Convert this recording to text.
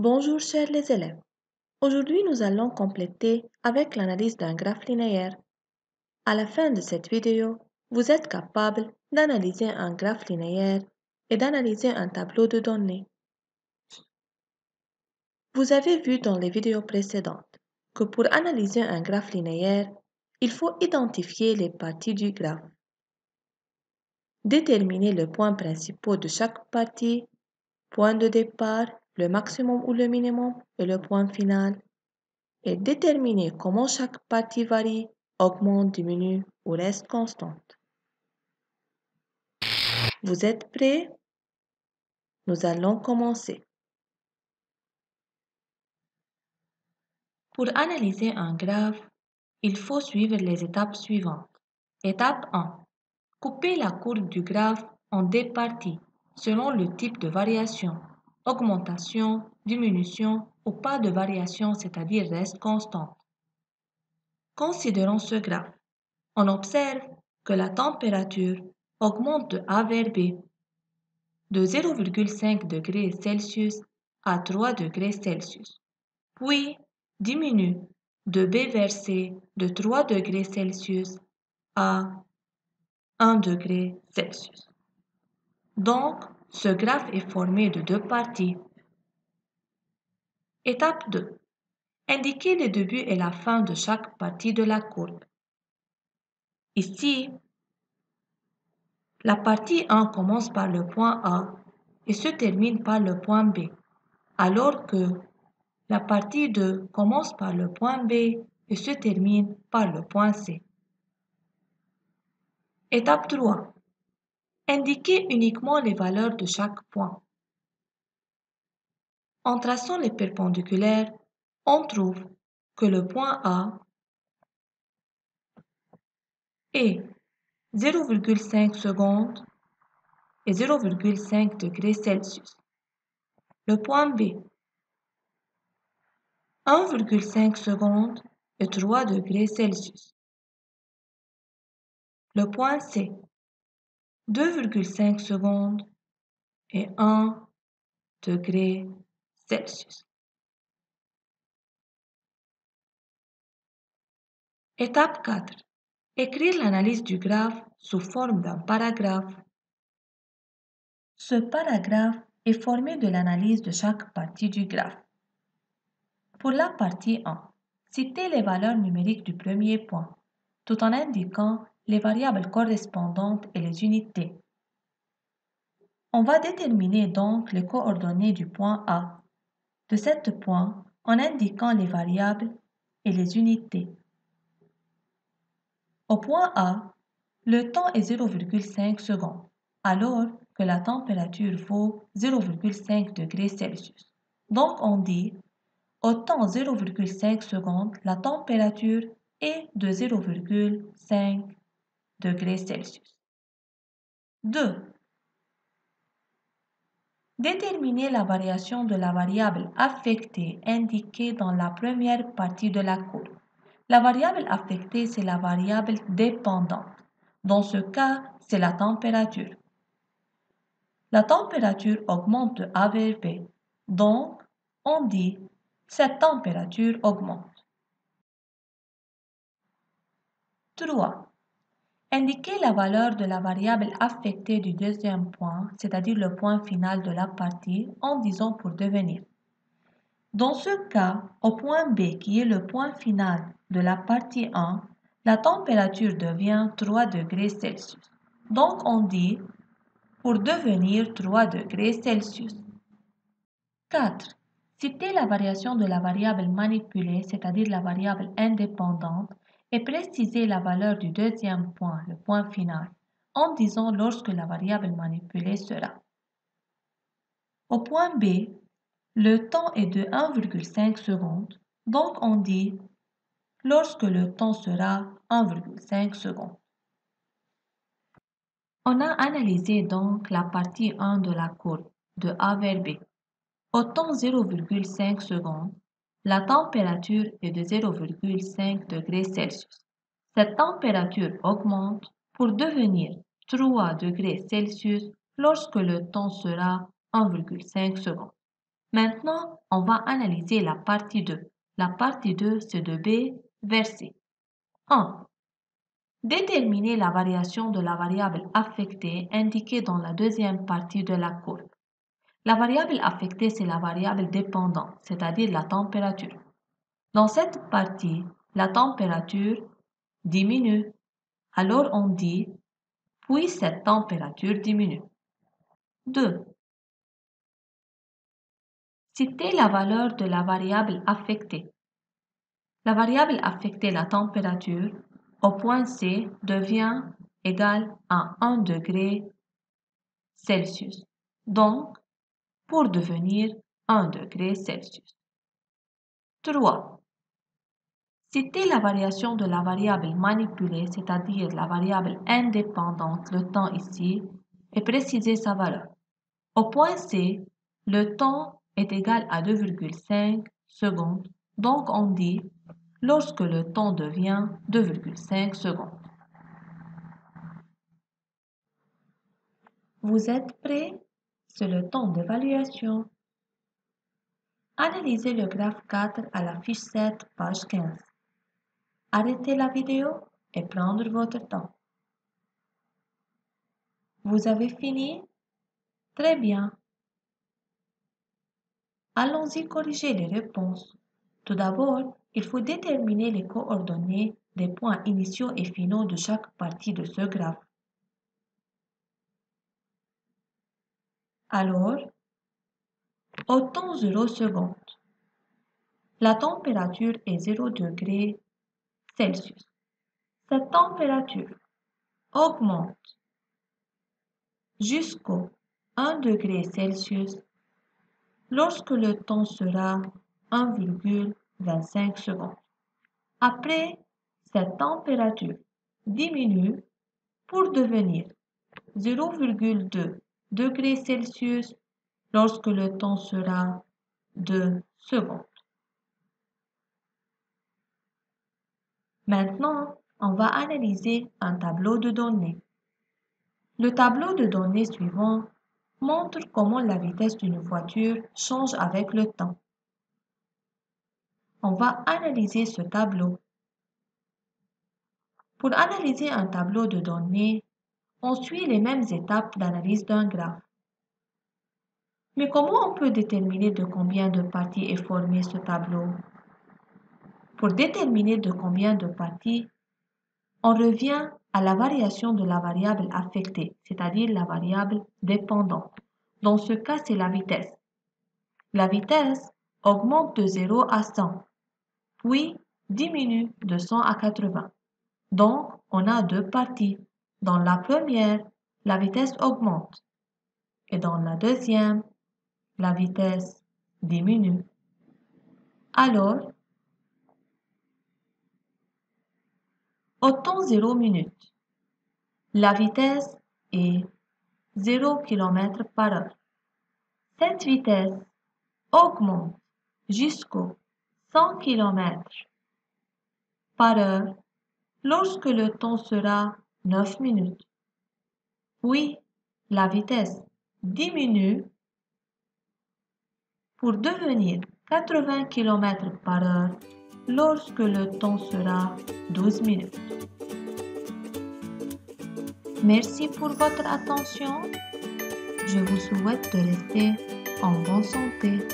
Bonjour chers les élèves. Aujourd'hui, nous allons compléter avec l'analyse d'un graphe linéaire. À la fin de cette vidéo, vous êtes capable d'analyser un graphe linéaire et d'analyser un tableau de données. Vous avez vu dans les vidéos précédentes que pour analyser un graphe linéaire, il faut identifier les parties du graphe, déterminer les points principaux de chaque partie, point de départ, le maximum ou le minimum et le point final, et déterminer comment chaque partie varie, augmente, diminue ou reste constante. Vous êtes prêts? Nous allons commencer. Pour analyser un graphe, il faut suivre les étapes suivantes. Étape 1. Couper la courbe du graphe en deux parties selon le type de variation, augmentation, diminution ou pas de variation, c'est-à-dire reste constante. Considérons ce graphe. On observe que la température augmente de A vers B de 0,5 degrés Celsius à 3 degrés Celsius, puis diminue de B vers C de 3 degrés Celsius à 1 degré Celsius. Donc, ce graphe est formé de deux parties. Étape 2. Indiquez le début et la fin de chaque partie de la courbe. Ici, la partie 1 commence par le point A et se termine par le point B, alors que la partie 2 commence par le point B et se termine par le point C. Étape 3. Indiquez uniquement les valeurs de chaque point. En traçant les perpendiculaires, on trouve que le point A est 0,5 secondes et 0,5 degrés Celsius. Le point B, 1,5 secondes et 3 degrés Celsius. Le point C, 2,5 secondes et 1 degré Celsius. Étape 4. Écrire l'analyse du graphe sous forme d'un paragraphe. Ce paragraphe est formé de l'analyse de chaque partie du graphe. Pour la partie 1, citez les valeurs numériques du premier point, tout en indiquant les variables correspondantes et les unités. On va déterminer donc les coordonnées du point A, de ce point en indiquant les variables et les unités. Au point A, le temps est 0,5 secondes, alors que la température vaut 0,5 degrés Celsius. Donc on dit, au temps 0,5 secondes, la température est de 0,5 degrés Celsius. 2. Déterminer la variation de la variable affectée indiquée dans la première partie de la courbe. La variable affectée, c'est la variable dépendante. Dans ce cas, c'est la température. La température augmente de A vers B. Donc, on dit cette température augmente. 3. Indiquer la valeur de la variable affectée du deuxième point, c'est-à-dire le point final de la partie, en disant pour devenir. Dans ce cas, au point B, qui est le point final de la partie 1, la température devient 3 degrés Celsius. Donc on dit pour devenir 3 degrés Celsius. 4. Citer la variation de la variable manipulée, c'est-à-dire la variable indépendante, et préciser la valeur du deuxième point, le point final, en disant lorsque la variable manipulée sera. Au point B, le temps est de 1,5 secondes, donc on dit lorsque le temps sera 1,5 secondes. On a analysé donc la partie 1 de la courbe de A vers B. Au temps 0,5 secondes, la température est de 0,5 degrés Celsius. Cette température augmente pour devenir 3 degrés Celsius lorsque le temps sera 1,5 secondes. Maintenant, on va analyser la partie 2. La partie 2, c'est de B vers C. 1. Déterminer la variation de la variable affectée indiquée dans la deuxième partie de la courbe. La variable affectée, c'est la variable dépendante, c'est-à-dire la température. Dans cette partie, la température diminue. Alors on dit, puis cette température diminue. 2. Citer la valeur de la variable affectée. La variable affectée, la température, au point C devient égale à 1 degré Celsius. Donc, pour devenir 1 degré Celsius. 3. Citer la variation de la variable manipulée, c'est-à-dire la variable indépendante, le temps ici, et préciser sa valeur. Au point C, le temps est égal à 2,5 secondes, donc on dit lorsque le temps devient 2,5 secondes. Vous êtes prêts? C'est le temps d'évaluation. Analysez le graphe 4 à la fiche 7, page 15. Arrêtez la vidéo et prendre votre temps. Vous avez fini? Très bien. Allons-y corriger les réponses. Tout d'abord, il faut déterminer les coordonnées des points initiaux et finaux de chaque partie de ce graphe. Alors, au temps 0 secondes, la température est 0 degré Celsius. Cette température augmente jusqu'au 1 degré Celsius lorsque le temps sera 1,25 secondes. Après, cette température diminue pour devenir 0,2 degrés Celsius lorsque le temps sera 2 secondes. Maintenant, on va analyser un tableau de données. Le tableau de données suivant montre comment la vitesse d'une voiture change avec le temps. On va analyser ce tableau. Pour analyser un tableau de données, on suit les mêmes étapes d'analyse d'un graphe. Mais comment on peut déterminer de combien de parties est formé ce tableau? Pour déterminer de combien de parties, on revient à la variation de la variable affectée, c'est-à-dire la variable dépendante. Dans ce cas, c'est la vitesse. La vitesse augmente de 0 à 100, puis diminue de 100 à 80. Donc, on a deux parties. Dans la première, la vitesse augmente. Et dans la deuxième, la vitesse diminue. Alors, au temps 0 minute, la vitesse est 0 km par heure. Cette vitesse augmente jusqu'au 100 km par heure lorsque le temps sera 9 minutes. Puis, la vitesse diminue pour devenir 80 km par heure lorsque le temps sera 12 minutes. Merci pour votre attention. Je vous souhaite de rester en bonne santé.